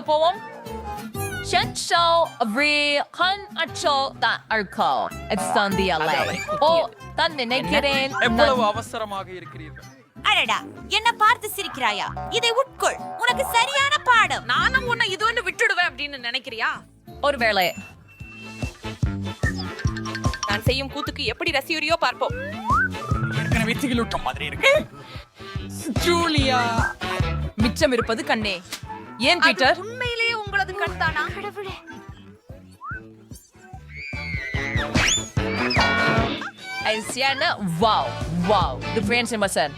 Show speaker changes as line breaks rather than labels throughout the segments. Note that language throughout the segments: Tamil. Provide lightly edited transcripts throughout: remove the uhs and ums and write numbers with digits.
பார்க்க போவோம். நினைக்கிறேன்.
எவ்வளவு அவசரமாக இருக்கிறீர்கள்?
அடடா, என்ன பார்த்து சிரிக்கிறாயா? இதை உட்கொள், உனக்கு சரியான பாடம்.
நானும் உன்னை இது ஒன்று விட்டுடுவேன் அப்படின்னு நினைக்கிறியா?
ஒருவேளை
நான் செய்யும் கூத்துக்கு எப்படி ரசிகரியோ பார்ப்போம்.
ஏற்கனவே திகிலூட்டம் மாதிரி இருக்கு.
ஜூலியா, மிச்சம் இருப்பது கண்ணே. ஏன் பீட்டர்?
உண்மையிலேயே உங்களது கண் தானா? கடவுளே,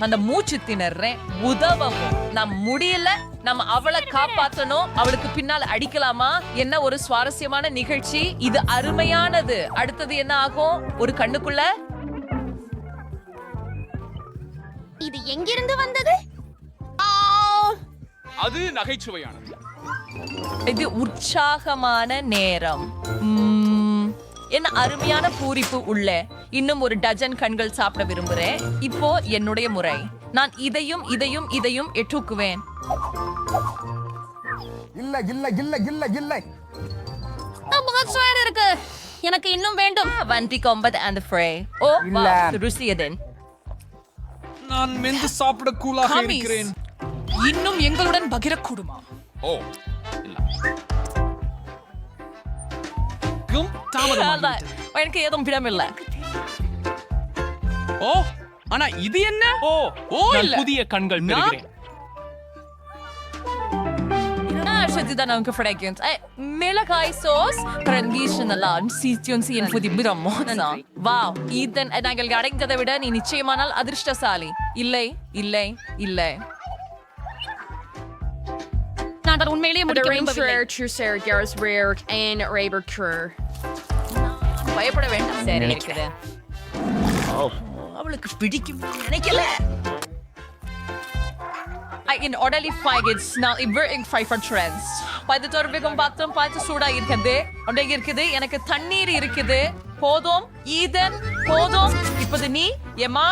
அந்த மூச்சு திணறேன். உதவவும் நம் முடியல. நம்ம அவளை காப்பாத்தணும். அவளுக்கு பின்னால் அடிக்கலாமா? என்ன ஒரு சுவாரஸ்யமான நிகழ்ச்சி இது. அருமையானது. அடுத்தது என்ன ஆகும்? ஒரு கண்ணுக்குள்ள
இது எங்கிருந்து வந்தது?
அது நகைச்சுவையானது.
இது உற்சாகமான நேரம். என்ன அருமையான பூரிப்பு உள்ள. இன்னும் ஒரு டஜன் கண்கள் சாப்பிட விரும்புறேன். இப்போ என்னுடைய முறை. நான் இதையும் இதையும் இதையும் எட்டுக்குவேன்.
இல்ல இல்ல இல்ல இல்ல இல்ல
இருக்கு. எனக்கு இன்னும் வேண்டும்.
வண்டி கொம்பது அந்த ஃப்ரை. ஓ ருசியதன்.
நான் மென்று சாப்பிட கூலாக இருக்கிறேன்.
இன்னும் எங்களுடன் பகிரக்கூடுமா?
ஓ இல்ல.
எனக்கு ஏதும் பிடமில்லை.
ஓ ஆனா இது என்ன? ஓ இல்ல, புதிய கண்கள் பெறுகிறேன்.
மிளகாய் சோஸ் ட்ரெடிஷனலான சீத்தியம் சீன் புதி பிரம்மோதனா. வாவ், இதன் நாங்கள் அடைந்ததை விட நீ நிச்சயமானால் அதிர்ஷ்டசாலி. இல்லை இல்லை இல்லை.
நான் உண்மையிலேயே முடிக்க விரும்பவில்லை.
பயப்பட வேண்டாம். சரி இருக்குது. அவளுக்கு பிடிக்கும் நினைக்கல. In orderly faggots now wearing five for trends. பாய்து தோர்வேகம் பாத்ரூம் பாய்து சூடா இருக்குது. ஒன்றே இருக்குது. எனக்கு தண்ணீர் இருக்குது. போதும் ஈதன் போதும். இப்போது நீ ஏமா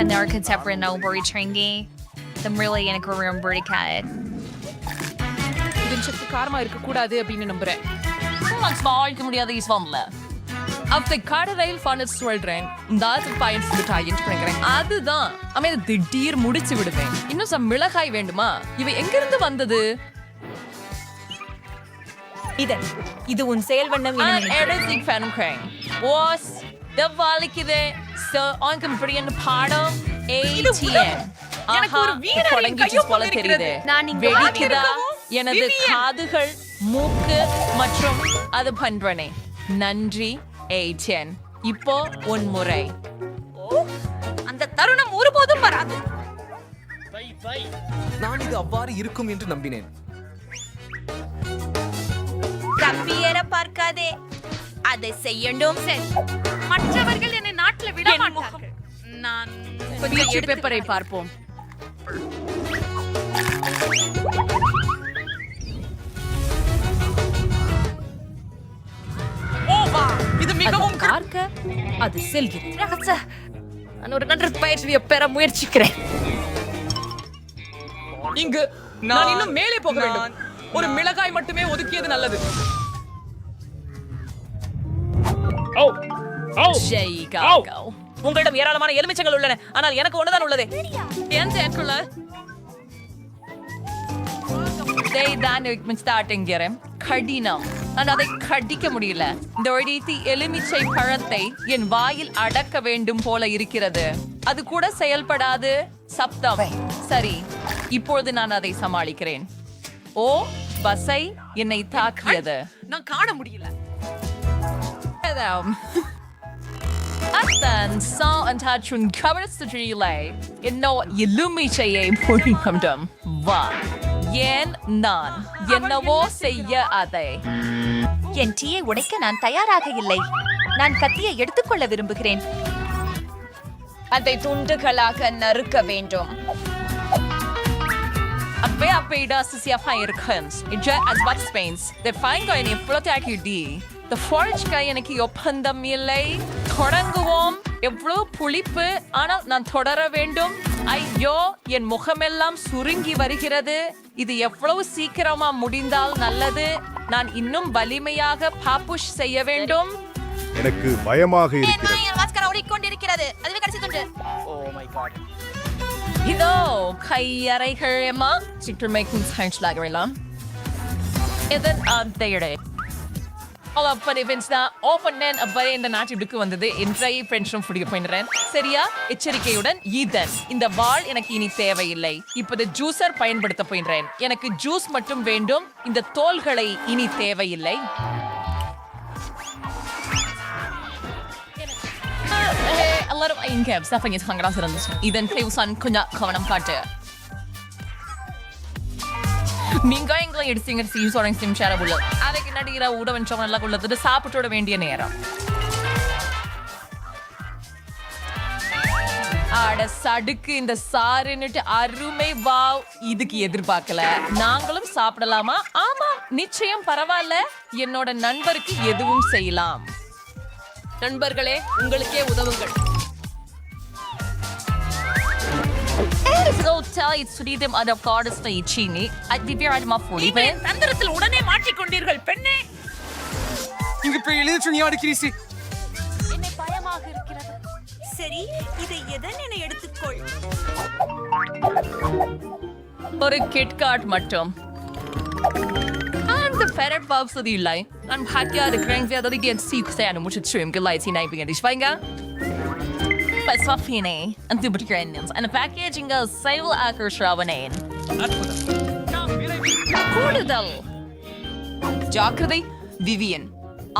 And our contemporary no worry trendy. The really எனக்கு ரொம்ப பிடிக்காது.
இது சற்று காரமா இருக்க கூடாது அப்படின்னு நம்புறேன்.
நான் வாழ்க்க முடியாத இஸ்வாம்ல அவத்தை காடரையில் ஃபனஸ் சொல்றேன். தாத்து பாயிண்ட் மிட்டாய் என்று நினைக்கிறேன். அதுதான் அமை திடீர் முடிச்சு விடுவேன். இன்னும் சம் மிளகாய் வேண்டுமா? இவை எங்கிருந்து வந்தது?
இது உன் செயல் வண்ணம்.
எடசிக் ஃபேனுக்ரைன் வாஸ் தவாலிக்குதே. சோ ஆன்கம் பிரியன் பாடம் ATM.
எனக்கு ஒரு வீரரின் கையும் போல தெரியுது.
நான் இங்க
வெடிக்குதா எனது காதுகள் மூக்கு மற்றும் அது பண்றனே. நன்றி ATM. இப்போ உன் முறை.
அந்த தருணம் ஒருபோதும் வராது.
நான் இது அவ்வாறு இருக்கும் என்று நம்பினேன்.
தப்பியேற பார்க்காதே. அதை செய்யணும். சரி,
மற்றவர்கள் என்னை நாட்டில் விட மாட்டார்கள். நான்
கொஞ்சம் பேப்பரை பார்ப்போம்.
இது மிகவும்
பார்க்க அது செல்கிறது. நான் ஒரு நன்று பயிற்சியை பெற முயற்சிக்கிறேன்.
இங்கு நான் இன்னும் மேலே போக வேண்டும். ஒரு மிளகாய் மட்டுமே ஒதுக்கியது நல்லது.
உங்களிடம் ஏராளமான எலுமிச்சங்கள் உள்ளன. ஆனால் எனக்கு ஒண்ணுதான் உள்ளது. கடினம். நான் அதை கடிக்க முடியல. இந்த எலுமிச்சை பழத்தை என் வாயில் அடக்க வேண்டும் போல இருக்கிறது. அது கூட செயல்படாது. சப்தம். சரி, இப்பொழுது நான் அதை சமாளிக்கிறேன். ஓ பசை என்னை தாக்கியது.
நான் காண முடியல.
Athan saw and touched and covered the relay. என்னோ எலுமிச்சையை பொழிக்கட்டும். வா ஏன் நான் என்னவோ செய்ய அதை.
என் டீயை உடைக்க நான் தயாராக இல்லை. நான் கத்தியை எடுத்துக்கொள்ள விரும்புகிறேன்.
அதை துண்டுகளாக நறுக்க வேண்டும். Appeida se afirkens. Inje as wat spens. De fine going in flotte akudi. The forage guy எனக்கு ஒப்பந்தம் இல்லை. தொடங்குவோம். எவ்வளவு புளிப்பு, ஆனால் நான் தொடர வேண்டும். ஐயோ, என் முகமெல்லாம் சுருங்கி வருகிறது. இது எவ்வளவு சீக்கிரமா முடிந்தால் நல்லது. நான் இன்னும் வலிமையாக பாப்புஷ் செய்ய வேண்டும்.
எனக்கு பயமாக இருக்கிறது.
இதோ கையறைகள் எம்மா சுற்றுமைக்கும் சாய்ஸ்லாகலாம். இதன் தேடே இந்த நாட்டுக்கு வந்தது இன்றைய பென்ஷன் புடிக்க போயிடுறேன். சரியா? எச்சரிக்கையுடன் ஈதன், இந்த பால் எனக்கு இனி தேவையில்லை. இப்போது ஜூசர் பயன்படுத்த போயிடுறேன். எனக்கு ஜூஸ் மட்டும் வேண்டும். இந்த தோள்களை இனி தேவையில்லை. எல்லாரும் இங்க ஸ்டஃபிங் சங்கராசர் இருந்துச்சு. இதன் ஃபிளேவர்ஸ் கொஞ்சம் கவனம் காட்டு. மிங்காயங்களை எடுத்தீங்க சீசோரங் சேரபுள்ள அதுக்கு நடிகிற உடவன் நல்லா கொள்ளத்துட்டு சாப்பிட்டு விட வேண்டிய நேரம். ஆட சடுக்கு இந்த சாருன்னுட்டு அருமை. வாவ், இதுக்கு எதிர்பார்க்கல. நாங்களும் சாப்பிடலாமா? ஆமா, நிச்சயம் பரவாயில்ல. என்னோட நண்பருக்கு எதுவும் செய்யலாம்.
நண்பர்களே, உங்களுக்கே உதவுங்கள். தந்திரத்தில் உடனே மாட்டிக்கொண்டீர்கள் பெண்ணே.
இங்க போய் எழுதி சொன்னியா கிரீசி?
என்னை பயமாக இருக்கிறது. சரி, இதை எதன் என எடுத்துக்கொள்.
ஒரு கிட்காட் மட்டும். The ferret bulbs of the line. I'm happy at the grand view that they see because I know much trim. Good lights in night being finger. But Swafine and the Butranians and the packaging of Sable Acre Shravanane. கூடுதல் ஜாக்கிரதை விவியன்.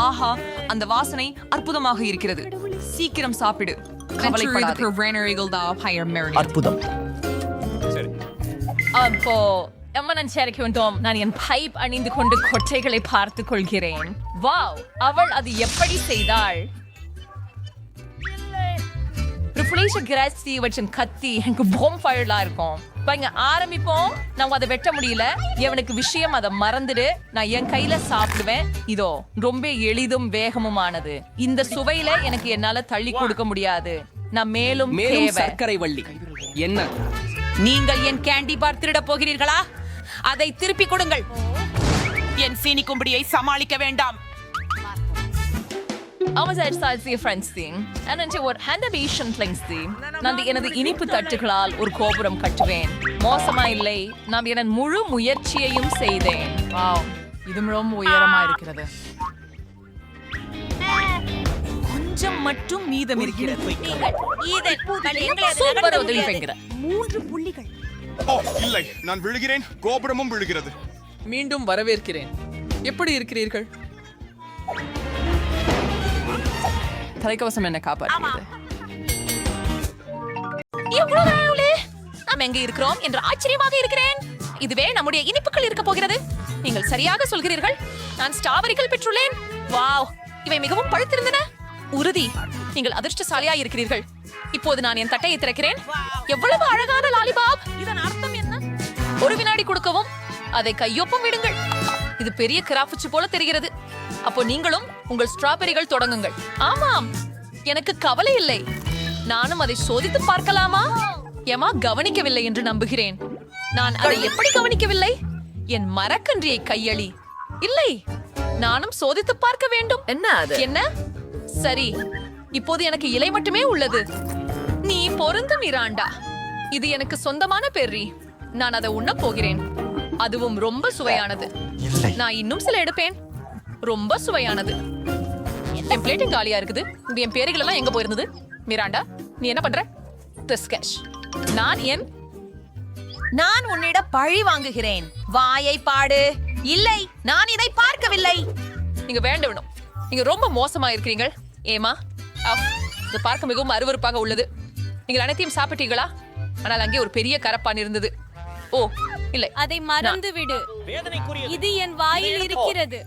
ஆஹா, அந்த வாசனை அற்புதமாக இருக்கிறது. சீக்கிரம் சாப்பிடு. கவலைப்படாதே.
அற்புதம்.
அப்போ நான் சேரிக்க வேண்டும். நான் என் பைப் அணிந்து கொண்டு கொட்டைகளை பார்த்துக் கொள்கிறேன். வாவ், அவள் அது எப்படி செய்தாள்? கத்தி எனக்கு பொம் ஃபயர்லா இருக்கும். இங்க ஆரம்பிப்போம். நம்ம அதை வெட்ட முடியல. எவனுக்கு விஷயம் அதை மறந்துடு. நான் என் கையில சாப்பிடுவேன். இதோ ரொம்ப எளிதும் வேகமுமானது. இந்த சுவையில எனக்கு என்னால தள்ளி கொடுக்க முடியாது. நான் மேலும்
சர்க்கரை வள்ளி. என்ன,
நீங்கள் என் கேண்டி பார் திருட போகிறீர்களா? அதை திருப்பி கொடுங்கள். என் சீனி கும்பிடியை சமாளிக்க வேண்டாம்.
நான் எனது இனிப்பு தட்டுகளால் ஒரு கோபுரம் கட்டுவேன். மோசமா இல்லை. நான் என் முழு முயற்சியையும் செய்தேன்.
இது ரொம்ப உயரமா இருக்கிறது.
கொஞ்சம் மட்டும் மீதம் இருக்கிறது.
சூப்பர் உதவி பெண்கிற
3 புள்ளிகள்.
ஓ இல்லை, நான் விழுகிறேன். கோபுரமும் விழுகிறது.
மீண்டும் வரவேற்கிறேன். எப்படி இருக்கிறீர்கள்?
தலைக்கவசம் என்ன காப்பாற்றுகிறது.
நாம் எங்க இருக்கிறோம் என்று ஆச்சரியமாக இருக்கிறேன். இதுவே நம்முடைய இனிப்புகள் இருக்க போகிறது. நீங்கள் சரியாக சொல்கிறீர்கள். நான் ஸ்ட்ராபெரிகள் பெற்றுள்ளேன். வாவ், இவை மிகவும் பழுத்திருந்தன. உறுதி, நீங்கள் அதிர்ஷ்டசாலியா இருக்கிறீர்கள். இப்போது நான் என் தட்டையை திறக்கிறேன். எவ்வளவு அழகான லாலிபாப். இதன் அர்த்தம் என்ன? ஒரு வினாடி கொடுக்கவும். அதை கையொப்பம் விடுங்கள். இது பெரிய கிராஃபிச்சு போல தெரிகிறது. அப்போ நீங்களும் உங்கள் ஸ்ட்ராபெரிகள் தொடங்குங்கள். ஆமாம், எனக்கு கவலை இல்லை. நானும் அதை சோதித்து பார்க்கலாமா? ஏமா கவனிக்கவில்லை என்று நம்புகிறேன். நான் அதை எப்படி கவனிக்கவில்லை? என் மரக்கன்றியை கையளி. இல்லை, நானும் சோதித்து பார்க்க வேண்டும்.
என்ன அது?
என்ன? சரி, இப்போது எனக்கு இலை மட்டுமே உள்ளது. நீ பொருந்து மிராண்டா. இது எனக்கு சொந்தமான பெர்ரி. நான் அதை உண்ணப் போகிறேன். அதுவும் ரொம்ப சுவையானது. நான் இன்னும் சில எடுப்பேன். ரொம்ப சுவையானது. என் பிளேட்டிங் காலியா இருக்குது. என் பேருகள் எல்லாம் எங்க போயிருந்தது? மிராண்டா, நீ என்ன பண்ற? டிஸ்கஷ்.
நான் உன்னிடம் பழி வாங்குகிறேன். வாயை பாடு. இல்லை, நான் இதை பார்க்கவில்லை.
நீங்க வேண்டணும். நீங்க ரொம்ப மோசமா இருக்கிறீங்க. ஏமா, இது பார்க்க மிகவும் அருவருப்பாக உள்ளது. நீங்கள் அனைத்தையும் சாப்பிட்டீங்களா? ஆனால் அங்கே ஒரு பெரிய கரப்பான் இருந்தது. ஓ இல்லை,
அதை மறந்து விடு. இது என் வாயில் இருக்கிறது.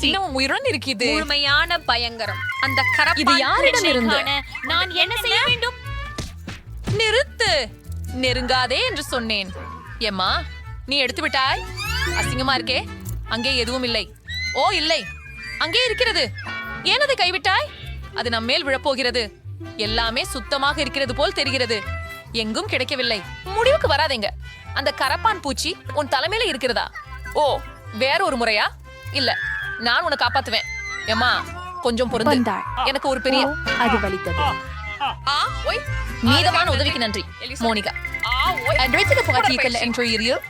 இன்னும் உயிருடன் இருக்கிறது.
முழுமையான பயங்கரம். அந்த
இது
கரப்பான்
யாரிடம் இருந்து?
நான் என்ன செய்ய வேண்டும்?
நிறுத்து. நெருங்காதே என்று சொன்னேன். ஏம்மா, நீ எடுத்து விட்டாய். அசிங்கமா இருக்கே. அங்கே எதுவும் இல்லை. ஓ இல்லை, அங்கே இருக்கிறது. ஏன் அதை கைவிட்டாய்? அது நம் மேல் விழப்போகிறது. எல்லாமே சுத்தமாக இருக்கிறது போல் தெரிகிறது. எங்கும் கிடைக்கவில்லை. முடிவுக்கு வராதீங்க. அந்த கரப்பான் பூச்சி உன் தலைமையில இருக்கிறதா? ஓ, வேற ஒரு முறையா? இல்ல, நான் உன்னை காப்பாத்துவேன். ஏம்மா, கொஞ்சம் பொறுத்து. எனக்கு ஒரு பெரிய
அது வலித்தது.
ஓய், மீதமான உதவிக்கு நன்றி மோனிகா. அன்றைக்கு புகாட்டிக்கல என்ட்ரியரியில்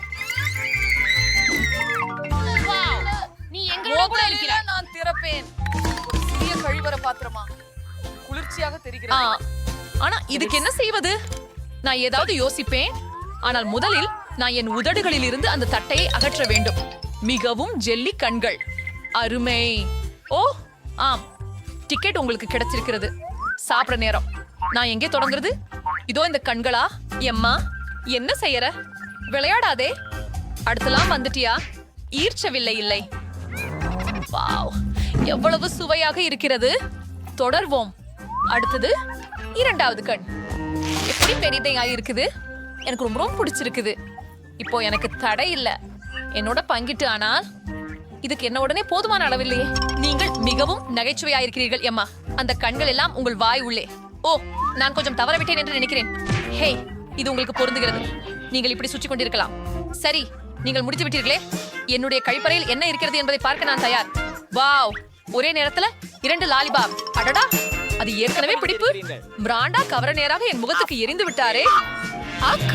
நீ எங்களோட கூட இருக்கிறாய்.
நான் திறப்பேன். ஒரு சிறிய கழிவற பாத்திரமா, குளிர்ச்சியாக தெரிகிறது.
ஆனா இதுக்கு என்ன செய்வது? நான் ஏதாவது யோசிப்பேன். ஆனால் முதலில் நான் என் உதடுகளில் இருந்து அந்த தட்டையை அகற்ற வேண்டும். மிகவும் ஜெல்லி கண்கள். அருமை. ஓ ஆம், டிக்கெட் உங்களுக்கு கிடைச்சிருக்கிறது. சாப்பிட நேரம். நான் எங்கே தொடங்குறது? இதோ இந்த கண்களா? எம்மா, என்ன செய்யற? விளையாடாதே. அடுத்தலாம் வந்துட்டியா? ஈர்ச்சவில்லை. இல்லை. வாவ், எவ்வளவு சுவையாக இருக்கிறது. தொடர்வோம். அடுத்தது இரண்டாவது கண். எப்படி பெரியதையா இருக்குது. எனக்கு ரொம்ப ரொம்ப பிடிச்சிருக்குது. இப்போ எனக்கு தடை இல்ல. என்னோட பங்கிட்டு. ஆனால் இதுக்கு என்ன உடனே போதுமான அளவில்லையே. நீங்கள் மிகவும் நகைச்சுவையாயிருக்கிறீர்கள் எம்மா. அந்த கண்கள் எல்லாம் உங்கள் வாய் உள்ளே. ஓ, நான் கொஞ்சம் தவறவிட்டேன் என்று நினைக்கிறேன். ஹே, இது உங்களுக்கு பொருந்துகிறது. நீங்கள் இப்படி சுற்றி கொண்டிருக்கலாம். சரி, நீங்கள் முடித்து விட்டீர்களே. என்னுடைய கழிப்பறையில் என்ன இருக்கிறது என்பதை பார்க்க நான் தயார். வாவ், ஒரே நேரத்துல 2 லாலிபாப். அடடா, அது ஏற்கனவே பிடிப்பு. பிராண்டா கவர நேராக என் முகத்துக்கு எரிந்து விட்டாரே. அக்,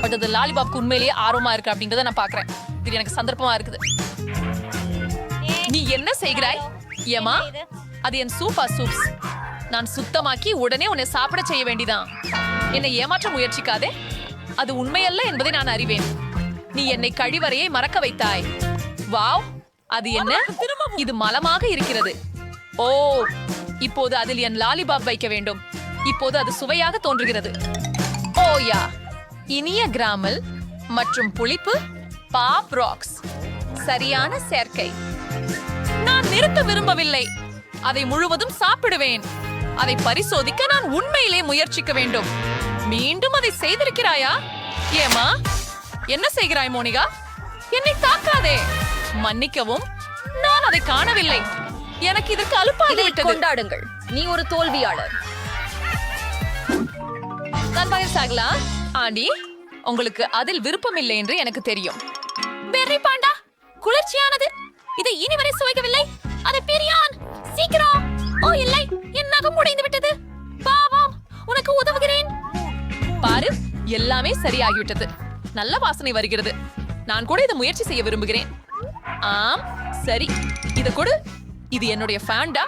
அது லாலிபாப்க்கு உண்மையிலேயே ஆர்வமா இருக்கு அப்படிங்கறத நான் பாக்குறேன். இது எனக்கு சந்தர்ப்பமா இருக்குது. நீ என்ன செய்கிறாய் ஏமா? அது என் சூப்ஸ். நான் சுத்தமாக்கி உடனே உன்னை சாப்பிட செய்ய வேண்டிதான். என்னை ஏமாற்ற முயற்சிக்காதே. அது உண்மையல்ல என்பதை நான் அறிவேன். நீ என்னை கழிவறையை மறக்க வைத்தாய். வாவ், அது என்ன? இது மலமாக இருக்கிறது. ஓ, இப்போது அதில் என் லாலிபாப் வைக்க வேண்டும். இப்போது அது சுவையாக தோன்றுகிறது. ஓயா, இனிய கிராமல் மற்றும் புளிப்பு பாப் ராக்ஸ். சரியான சேர்க்கை. நான் நிறுத்த விரும்பவில்லை. அதை முழுவதும் சாப்பிடுவேன். அதை பரிசோதிக்க நான் உண்மையிலே முயற்சிக்க வேண்டும். மீண்டும் அதை செய்திருக்கிறாயா? ஏமா, என்ன செய்கிறாய் மோனிகா? என்னை தாக்காதே. மன்னிக்கவும், நான் அதை காணவில்லை. எனக்கு இதற்கு அலுப்பாகிவிட்டது.
கொண்டாடுங்கள், நீ ஒரு தோல்வியாளர்.
நான் வயசாகலாம். ஆண்டி, உங்களுக்கு அதில் விருப்பமில்லை என்று எனக்கு தெரியும். பெர்ரி பாண்டா குளிர்ச்சியானது. இதை இனி வரை சுவைக்கவில்லை. அதை பெரியான் சீக்கிரம். ஓ இல்லை, என் நகம் உடைந்து விட்டது. பாவம், உனக்கு உதவுகிறேன். பாரு, எல்லாமே சரியாகிவிட்டது. நல்ல வாசனை வருகிறது. நான் கூட இதை முயற்சி செய்ய விரும்புகிறேன். ஆம், சரி, இத கொடு. இது என்னுடைய ஃபேண்டா.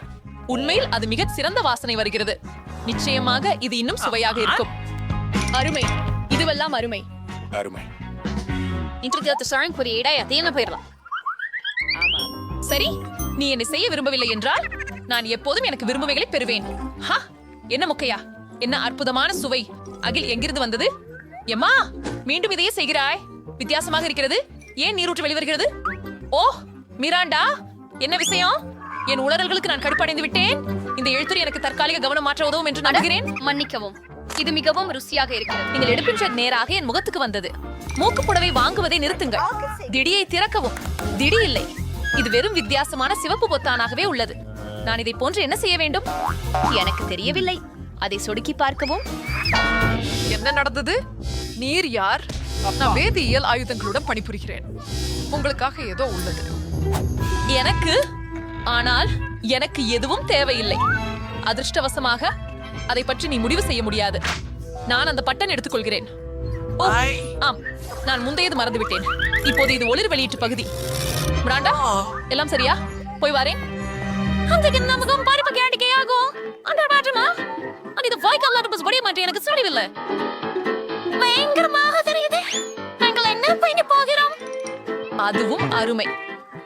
உண்மையில் அது மிக சிறந்த வாசனை வருகிறது. நிச்சயமாக இது இன்னும் சுவையாக இருக்கும்.
அருமை, இதுவெல்லாம் அருமை.
அருமை.
போயிடலாம்.
சரி, நீ என்னை செய்ய விரும்பவில்லை என்றால் நான் எப்போதும் எனக்கு விரும்புவைகளை பெறுவேன். ஹா, என்ன முக்கையா? என்ன அற்புதமான சுவை. அகில் எங்கிருந்து வந்தது? எம்மா, மீண்டும் இதையே செய்கிறாய். வித்தியாசமாக இருக்கிறது. ஏன் நீரூற்று வெளிவருகிறது? ஓ, மிராண்டா, என்ன விஷயம்? என் உளறல்களுக்கு நான் கடுப்படைந்து விட்டேன். இந்த எழுத்துரு எனக்கு தற்காலிக கவனம் மாற்ற உதவும் என்று நம்புகிறேன்.
மன்னிக்கவும், இது மிகவும் ருசியாக இருக்கிறது.
நீங்கள் எடுப்பின்ற நேராக என் முகத்துக்கு வந்தது. மூக்கு புடவை வாங்குவதை நிறுத்துங்கள். திடியை திறக்கவும். திடி இல்லை, இது வெறும் வித்தியாசமான சிவப்பு பொத்தானாகவே உள்ளது. நான் இதை போன்று என்ன செய்ய வேண்டும்?
எனக்கு தெரியவில்லை. அதை சொடுக்கி பார்க்கவும்.
என்ன நடந்தது? நீர் யார்? நான் வேதியியல் ஆயுதங்களுடன் பணிபுரிகிறேன். உங்களுக்காக ஏதோ உள்ளது.
எனக்கு? ஆனால் எனக்கு எதுவும் தேவையில்லை. அதிர்ஷ்டவசமாக அதை பற்றி நீ முடிவு செய்ய முடியாது. நான் அந்த பட்டன் எடுத்துக்கொள்கிறேன். ஓ, ஆம், நான் முந்தையது மறந்துவிட்டேன். இப்போது இது ஒளிர் வெளியீட்டு பகுதி. பிராண்டா, எல்லாம் சரியா? போய் வரேன். நமக்கும் பரிப்பு கேண்டிக்கையாகும். அந்த மாற்றமா? இது வாய்க்கால் படிய மாட்டேன். எனக்கு சரிவில்லை. பயங்கரமாக தெரியுது. நாங்கள் என்ன பண்ணி போகிறோம்? அதுவும் அருமை.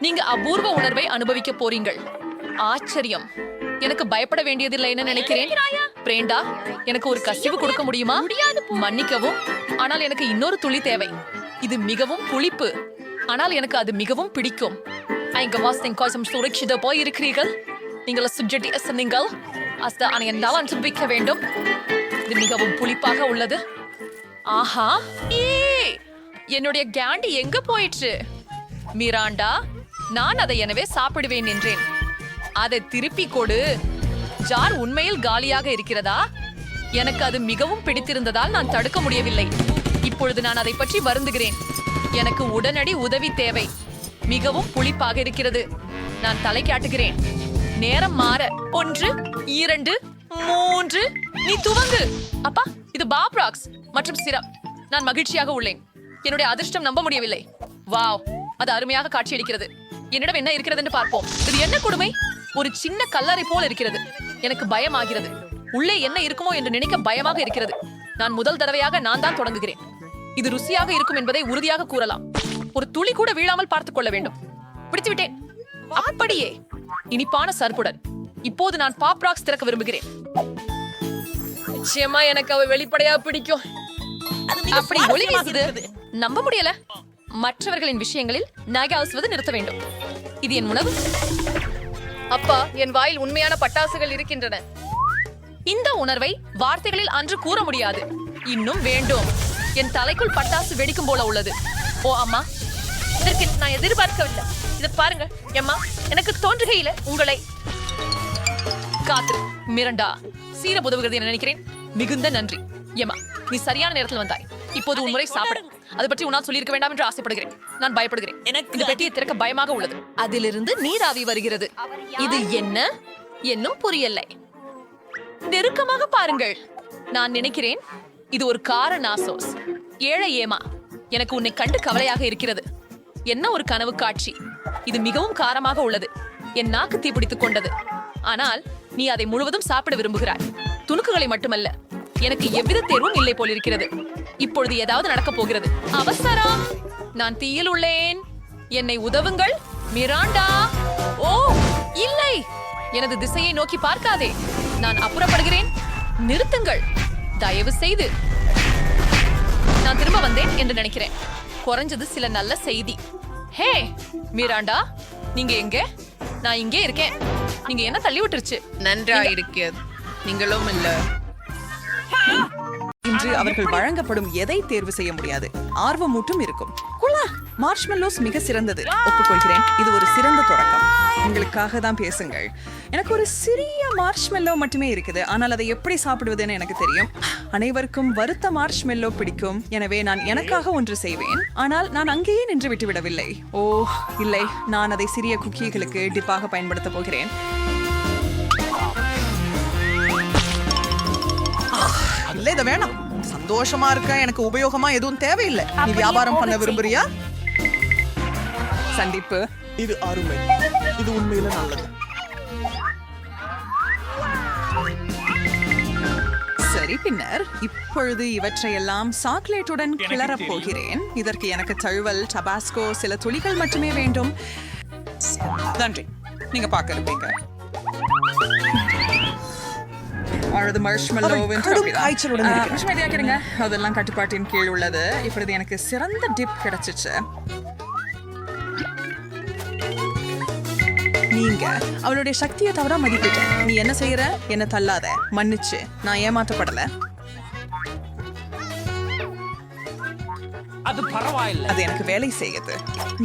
நீங்க அபூர்வ உணர்வை அனுபவிக்க போறீங்கள். ஆச்சரியம். எனக்கு பயப்பட வேண்டியதில்லை என்ன நினைக்கிறேன். பிரேண்டா, எனக்கு ஒரு கசிவு கொடுக்க முடியுமா? மன்னிக்கவும், ஆனால் எனக்கு இன்னொரு துளி தேவை. இது மிகவும் புளிப்பு, ஆனால் எனக்கு அது மிகவும் பிடிக்கும். போய் இருக்கிறீர்கள். நீங்கள் சுஜட்டி நீங்கள் என்னால் அனுப்பிக்க வேண்டும். இது மிகவும் புளிப்பாக உள்ளது. ஆஹா, என்னுடைய கேண்டி எங்க போயிற்று? மிராண்டா, நான் அதை எனவே சாப்பிடுவேன் என்றேன். அதை திருப்பி கொடு. ஜார் உண்மையில் காலியாக இருக்கிறதா? எனக்கு அது மிகவும் பிடித்திருந்ததால் நான் தடுக்க முடியவில்லை. இப்பொழுது நான் அதை பற்றி வருந்துகிறேன். எனக்கு உடனடி உதவி தேவை. மிகவும் புளிப்பாக இருக்கிறது. நான் தலை காட்டுகிறேன். நேரம் மாற 1 2 3 நீ துவங்கு. அப்பா, இது பாப் ராக்ஸ் மற்றும் சிரப். நான் மகிழ்ச்சியாக உள்ளேன். என்னுடைய அதிர்ஷ்டம் நம்ப முடியவில்லை. வாவ், அது அருமையாக காட்சியளிக்கிறது. என்னிடம் என்ன இருக்கிறது என்று பார்ப்போம். இது என்ன கொடுமை? ஒரு சின்ன கல்லறை போல் இருக்கிறது. எனக்கு பயமாகிறது. உள்ளே என்ன இருக்குமோ என்று நினைக்க பயமாக இருக்கிறது. நான் முதல் தடவையாக நான் தான் தொடங்குகிறேன். இது ருசியாக இருக்கும் என்பதை உறுதியாக கூறலாம். ஒரு துளி கூட வீழாமல் பார்த்துக் கொள்ள வேண்டும். பிடித்து விட்டேன். அப்படியே இனிப்பான சர்ப்புடன் இப்போது நான் பாப் ராக்ஸ் திறக்க விரும்புகிறேன். நிச்சயமா எனக்கு அவ வெளிப்படையா பிடிக்கும். அப்படி ஒளி வீசுது. நம்ப முடியல. மற்றவர்களின் விஷயங்களில் நகையாசுவது நிறுத்த வேண்டும். இது என் உணவு. அப்பா, என் வாயில் உண்மையான பட்டாசுகள் இருக்கின்றன. இந்த உணர்வை வார்த்தைகளில் அன்று கூற முடியாது. இன்னும் வேண்டும். என் தலைக்குள் பட்டாசு வெடிக்கும் போல உள்ளது. ஓ அம்மா, இதற்கு நான் எதிர்பார்க்கவில்லை. இதை பாருங்க அம்மா, எனக்கு தோன்றுகையில உங்களை காத்து மிரண்டா சீர உதவுகிறது என நினைக்கிறேன். மிகுந்த நன்றி எம்மா, நீ சரியான நேரத்தில் வந்தாய். இப்போது உன் முறை சாப்பிட. அது பற்றி உன்னால் சொல்லியிருக்க வேண்டாம் என்று ஆசைப்படுகிறேன். நான் பயப்படுகிறேன். இந்த பெட்டியை திறக்க பயமாக உள்ளது. அதிலிருந்து நீராவி வருகிறது. இது என்ன என்னும் புரியலை. நெருக்கமாக பாருங்கள். நான் நினைக்கிறேன் இது ஒரு கார நாசோஸ். ஏழை ஏமா, எனக்கு உன்னை கண்டு கவலையாக இருக்கிறது. என்ன ஒரு கனவு காட்சி. இது மிகவும் காரமாக உள்ளது. என் நாக்கு தீப்பிடித்துக் கொண்டது. ஆனால் நீ அதை முழுவதும் சாப்பிட விரும்புகிறாய். துணுக்குகளை மட்டுமல்ல. எனக்கு எவ்வித தேர்வும் இல்லை போலிருக்கிறது. இப்பொழுது ஏதாவது நடக்கப் போகிறது. அவசரம், நான் தீயில் உள்ளேன். என்னை உதவுங்கள் மிராண்டா. ஓ இல்லை, எனது திசையை நோக்கி பார்க்காதே. நான் அப்புறப்படுகிறேன். நிறுத்துங்கள் தயவு செய்து. நான் திரும்ப வந்தேன் என்று நினைக்கிறேன். குறைஞ்சது சில நல்ல செய்தி. ஹே மிராண்டா, நீங்க எங்க? நான் இங்கே இருக்கேன். நீங்க என்ன தள்ளி விட்டுருச்சு?
நன்றா இருக்கிறது. நீங்களும் இல்ல.
இன்று அவர்கள் வழங்கப்படும் எதை தேர்வு செய்ய முடியாது. ஆர்வமூட்டும் இருக்கும். மார்ஷ்மெல்லோஸ் மிக சிறந்தது, ஒப்புக்கொள்கிறேன். இது ஒரு சிறந்த தொடக்கம். உங்களுக்காக தான் பேசுங்கள். எனக்கு ஒரு சிறிய மார்ஷ்மெல்லோ மட்டுமே இருக்குது, ஆனால் அதை எப்படி சாப்பிடுவதுன்னு எனக்கு தெரியும். அனைவருக்கும் வறுத்த மார்ஷ்மெல்லோ பிடிக்கும். எனவே நான் எனக்காக ஒன்று செய்வேன். ஆனால் நான் அங்கேயே நின்று விட்டு விடவில்லை. ஓ இல்லை, நான் அதை சிறிய குக்கீகளுக்கு டிப்பாக பயன்படுத்த போகிறேன்.
இல்ல, இத வேணாம். சந்தோஷமா இருக்க. எனக்கு உபயோகமா எதுவும் தேவையில்லை. நீ வியாபாரம் பண்ண விரும்புறியா?
சந்திப்பு.
இது அருமை. இது உண்மையில நல்லது.
சரி, பின்னர் இப்பொழுது இவற்றையெல்லாம் சாக்லேட்டுடன் கிளறப் போகிறேன். இதற்கு எனக்கு தழுவல், டபாஸ்கோ, சில துளிகள் மட்டுமே வேண்டும். நன்றி, நீங்க பார்க்க இருப்பீங்க. அதெல்லாம் கட்டுப்பாட்டின் கீழ் உள்ளது. இப்பொழுது எனக்கு சிறந்த டிப் கிடைச்சிச்சு. நீங்க அவளுடைய சக்தியை தவிர மதிப்பிட்ட. நீ என்ன செய்யற? என்ன தள்ளாத. மன்னிச்சு, நான் ஏமாற்றப்படல.
அது பரவாயில்லை.
அது எனக்கு வேலை செய்யுது.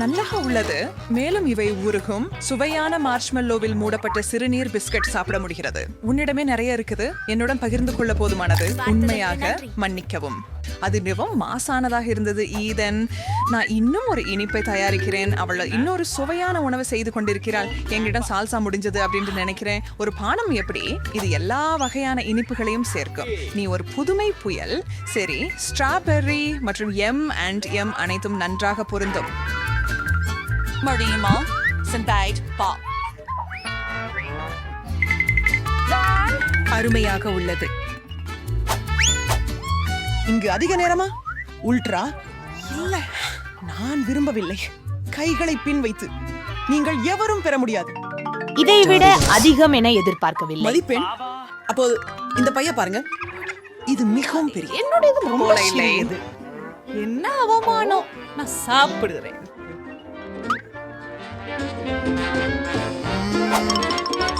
நல்லாக உள்ளது. மேலும் இவை உருகும் சுவையான மார்ஷ்மெல்லோவில் மூடப்பட்ட சிறுநீர் பிஸ்கட் சாப்பிட முடிகிறது. உன்னிடமே நிறைய இருக்குது. என்னுடன் பகிர்ந்து கொள்ள போதுமானது. உண்மையாக மன்னிக்கவும். அது மிகவும் மாசானதாக இருந்தது. ஈதன், நான் இன்னும் ஒரு இனிப்பை தயாரிக்கிறேன். அவள் இன்னொரு சுவையான உணவு செய்து கொண்டிருக்கிறாள். எங்களிடம் சால்சா முடிஞ்சது அப்படின்னு நினைக்கிறேன். ஒரு பானம் எப்படி? இது எல்லா வகையான இனிப்புகளையும் சேர்க்கும். நீ ஒரு புதுமை புயல். சரி, ஸ்ட்ராபெர்ரி மற்றும் M&M அனைத்தும் நன்றாக பொருந்தும். அருமையாக உள்ளது.
இங்கு அதிக நேரமா? உல்ட்ரா இல்ல, நான் விரும்பவில்லை. கைகளை பின் வைத்து நீங்கள் எவரும் பெற முடியாது.
இதைவிட அதிகம் என எதிர்பார்க்கவில்லை.
மதிப்பெண். அப்போது இந்த பைய பாருங்க. இது மிகவும் பெரிய. என்னுடையது ரொம்ப சிறியது.
என்ன அவமானம். நான் சாப்பிடுறேன்.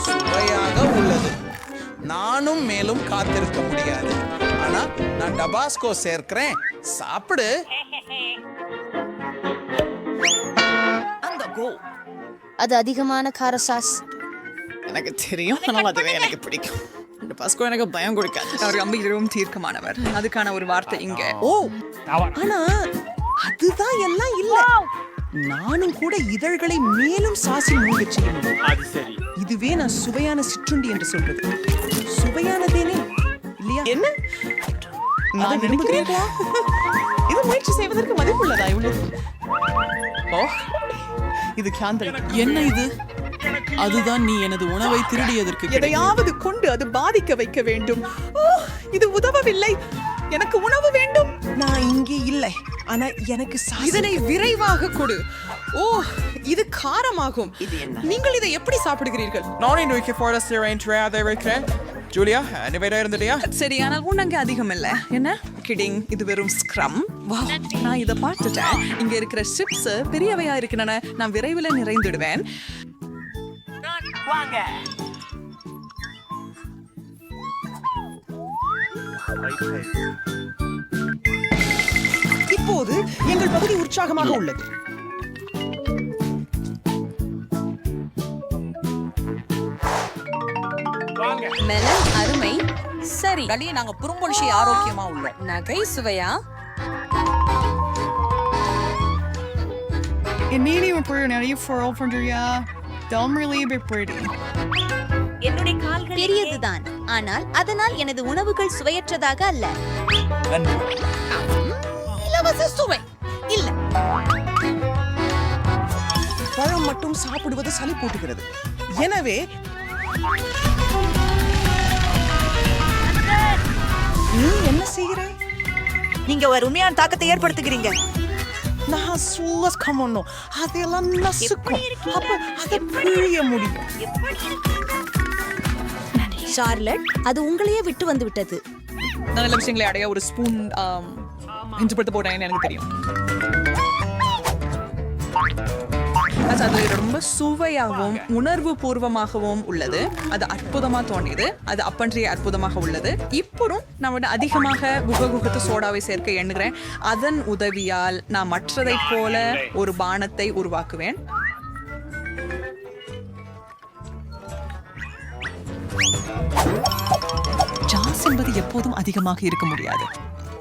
சுவையாக உள்ளது. நானும் மேலும் காத்திருக்க முடியாது. ஆனா நான் டபாஸ்கோ சேர்க்கிறேன். சாப்பிடு.
அந்த கோ
அது அதிகமான கார சாஸ்.
எனக்கு தெரியும், ஆனால் அதுவே எனக்கு பிடிக்கும். இந்த பஸ்கோ எனக்கு பயம் கொடுக்காது.
அவர் மிகவும் தீர்க்கமானவர். அதுக்கான ஒரு வார்த்தை இங்க.
ஓ, ஆனா அதுதான் எல்லாம் இல்ல. நானும் கூட இதழ்களை மேலும் சாசில் மூழ்கச் செய்ய முடியும்.
அது சரி.
இதுவே நான் சுவையான சிற்றுண்டி என்று சொல்றது. சுவையானதேனே இல்லையா? என்ன நான் விரும்புகிறீர்களா? இது முயற்சி செய்வதற்கு மதிப்புள்ளதா இவ்வளவு? ஓ, இது காந்தல்.
என்ன இது? அதுதான் நீ எனது உணவை திருடியதற்கு
எதையாவது கொண்டு அது பாதிக்க வைக்க வேண்டும். ஓ, இது உதவவில்லை. எனக்கு உணவு வேண்டும்.
நான் இங்கே இல்லை, ஆனா எனக்கு
இதனை விரைவாக கொடு. ஓ, இது காரமாகும். நீங்கள் இதை எப்படி சாப்பிடுகிறீர்கள்?
நான் இன்னைக்கு ஃபாரஸ்ட் ரேஞ்ச் இருக்கிறேன். ஜூலியா, நிவேதா இருந்துட்டியா?
சரி, ஆனால் உன்னங்க அதிகம் இல்ல. என்ன கிடிங், இது வெறும் ஸ்க்ரம். வாவ், நான் இதை பார்த்துட்டேன். இங்க இருக்கிற சிப்ஸ் பெரியவையா இருக்கின்றன. நான் விரைவில் நிறைந்துடுவேன்.
இப்போது எங்கள் பகுதி உற்சாகமாக உள்ளது.
மெலன் அருமை. சரி,
நாங்க புறம்பொழிச்சி ஆரோக்கியமா உள்ளோம்.
நகை சுவையா?
பெரியதுதான், ஆனால் அதனால் எனது உணவுகள் சுவையற்றதாக அல்ல. இலவச சுவை இல்ல.
பழம் மட்டும் சாப்பிடுவது சளி போட்டுகிறது. எனவே நீ என்ன செய்கிற?
நீங்க ஒரு உண்மையான தாக்கத்தை ஏற்படுத்துகிறீங்க.
நான் சூஸ் கமனோ அதெல்லாம் நசுக்கும். அப்ப அதை பிழிய முடியும்.
ஷார்லட், அது உங்களையே விட்டு வந்து விட்டது.
நல்ல விஷயங்களை அடைய ஒரு ஸ்பூன் இஞ்சி படுத்து போட்டேன்னு எனக்கு தெரியும். அது ரொம்ப சுவையாகவும் உணர்வு பூர்வமாகவும் உள்ளது. அது அற்புதமா தோணியது. அது அப்பன்றிய அற்புதமாக உள்ளது. இப்போதும் நான் அதிகமாக குககுகத்து சோடாவை சேர்க்க எண்ணுகிறேன். அதன் உதவியால் நான் மற்றதை போல ஒரு பானத்தை உருவாக்குவேன். ஜாஸ் என்பது எப்போதும் அதிகமாக இருக்க முடியாது,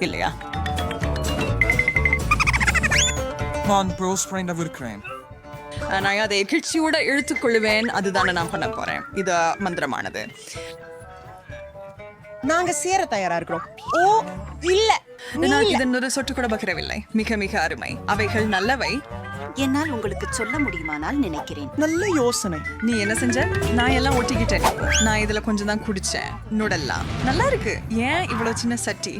இல்லையா?
நான் ப்ரோஸ் ஃப்ரெண்டாக இருக்கிறேன்.
நான் அதை கிழ்ச்சியோட இழுத்துக்கொள்ளுவேன். அதுதானே நான் பண்ண போறேன். இது மந்திரமானது.
நாங்க சேர தயாரா இருக்கிறோம். ஓ இல்ல,
நான் இதன் ஒரு சொட்டு கூட பகிரவில்லை. மிக மிக அருமை. அவைகள் நல்லவை.
என்னால் உங்களுக்கு சொல்ல முடியுமானால் நினைக்கிறேன்.
நல்ல யோசனை.
நீ என்ன செஞ்ச? நான் எல்லாம் ஒட்டிக்கிட்டேன். நான் இதுல கொஞ்சம் தான் குடிச்சேன். நுடல்லாம் நல்லா இருக்கு. ஏன் இவ்வளவு சின்ன சட்டி?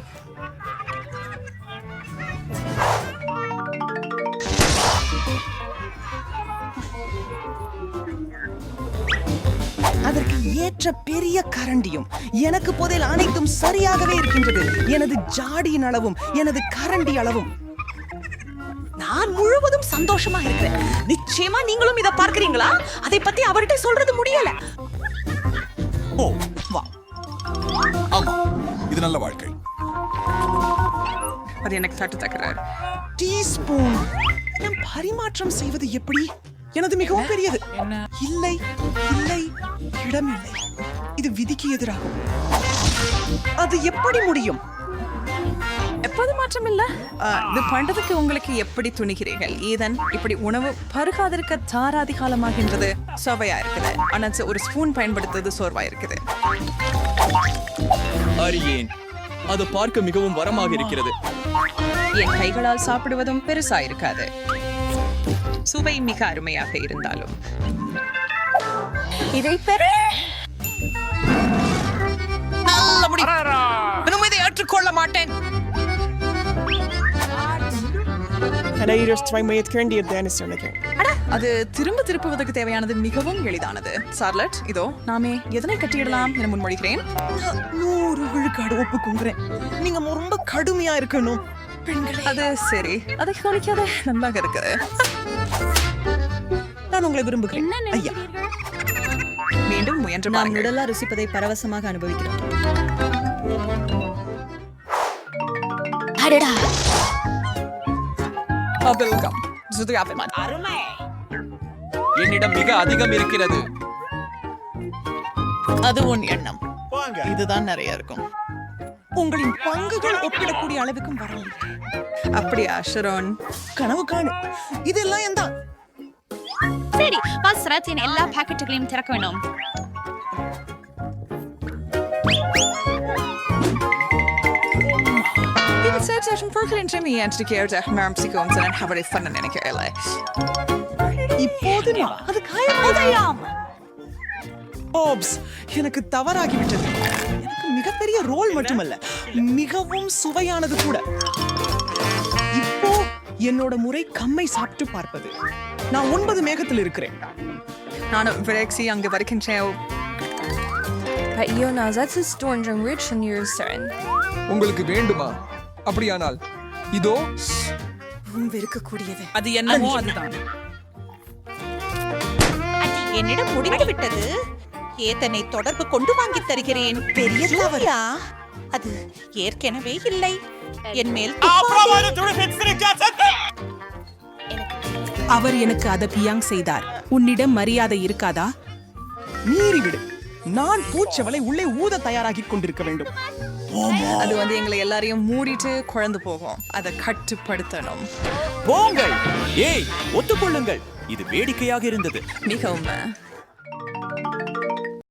அதற்கு ஏற்ற பெரிய கரண்டியும் எனக்கு போதில் அனைத்தும் சரியாகவே இருக்கின்றது. எனது ஜாடியின் அளவும் எனது கரண்டி அளவும்.
நான் முழுவதும் சந்தோஷமா இருக்கிறேன். நிச்சயமா நீங்களும் இதை பார்க்கிறீங்களா? அதை பத்தி அவர்கிட்ட சொல்றது முடியல.
ஓ வா, ஆமா, இது நல்ல வாழ்க்கை.
அது எனக்கு தட்டு தக்கிறார்.
டீஸ்பூன் பரிமாற்றம் செய்வது எப்படி? எனது மிகவும் பெரியது. இல்லை இல்லை, இடமில்லை. இது விதிக்கு எதிராகும். அது எப்படி முடியும்?
எப்போது மாற்றம் இல்ல. இது பண்றதுக்கு உங்களுக்கு எப்படி துணிகிறீர்கள்? ஈதன், இப்படி உணவு பருகாதிருக்க தாராதி காலமாகின்றது. சுவையா இருக்குது, ஆனா ஒரு ஸ்பூன் பயன்படுத்துறது சோர்வா இருக்குது.
அறியேன், அது பார்க்க மிகவும் வரமாக இருக்கிறது.
என் கைகளால் சாப்பிடுவதும் பெருசா இருக்காது. சுவை மிக அருமையாக இருந்தாலும்
இதை பெற நல்ல முடியும். இதை ஏற்றுக்கொள்ள மாட்டேன்.
அது திருப்புவதற்கு தேவையானது மிகவும் எளிதானது. சார்லட், இதோ நாமே எதனை கட்டிடலாம் என முன்மொழிகிறேன்.
100 விழுக்காடு ஒப்புக்கொள்கிறேன். நீங்க ரொம்ப கடுமையா இருக்கணும்.
அது சரி, அதை கவனிக்காத நல்லாக இருக்குது.
நான் உங்களை விரும்புகிறேன் ஐயா.
மீண்டும் முயன்று
நாம் நுடலா ருசிப்பதை பரவசமாக அனுபவிக்கிறோம். அடடா,
வெல்கம்.
அருமை.
என்னிடம் மிக அதிகம் இருக்கிறது.
அது உன் எண்ணம். இதுதான் நிறைய இருக்கும்.
உங்களின் பங்குகள் ஒப்பிடக்கூடிய அளவுக்கும் வரவில்லை.
அப்படியா ஷரோன்?
கனவு காணு. இதெல்லாம் எந்த
சரி சரத்தின் எல்லா பாக்கெட்டுகளையும் திறக்க வேணும்.
It said that in Brooklyn Jimmy and the care that Marmsy Guns and have a fun in a care.
இப்போது நான் அது காயப்படாயாம். ஓப்ஸ், எனக்கு தவறாகிவிட்டது. எனக்கு மிகப்பெரிய ரோல் மட்டுமல்ல, மிகவும் சுவையானது கூட. இப்போ என்னோட முறை கம்மை சாப்பிட்டு பார்ப்பது. நான் 9 மேகத்தில் இருக்கிறேன்.
நானும் விரக்சி அங்கு வருகின்றேன்.
உங்களுக்கு வேண்டுமா? அப்படியானால் இதோ
வெறுக்கக்கூடியது.
அது என்னவோ அதுதான்.
என்னிடம் முடிந்து விட்டது. ஏதனை தொடர்பு கொண்டு வாங்கி தருகிறேன்.
பெரிய தவறு.
அது ஏற்கனவே இல்லை. என் மேல்
அவர் எனக்கு அதை பியாங் செய்தார். உன்னிடம் மரியாதை இருக்காதா?
மீறிவிடு. நான் பூச்சவளை உள்ளே ஊத தயாராகி கொண்டிருக்க வேண்டும்.
அது எங்களை எல்லாரையும் மூடிட்டு குழந்து போகும். அதை கட்டுப்படுத்தணும்.
போங்கள். ஏய், ஒத்துக்கொள்ளுங்கள். இது வேடிக்கையாக இருந்தது.
மிகவும்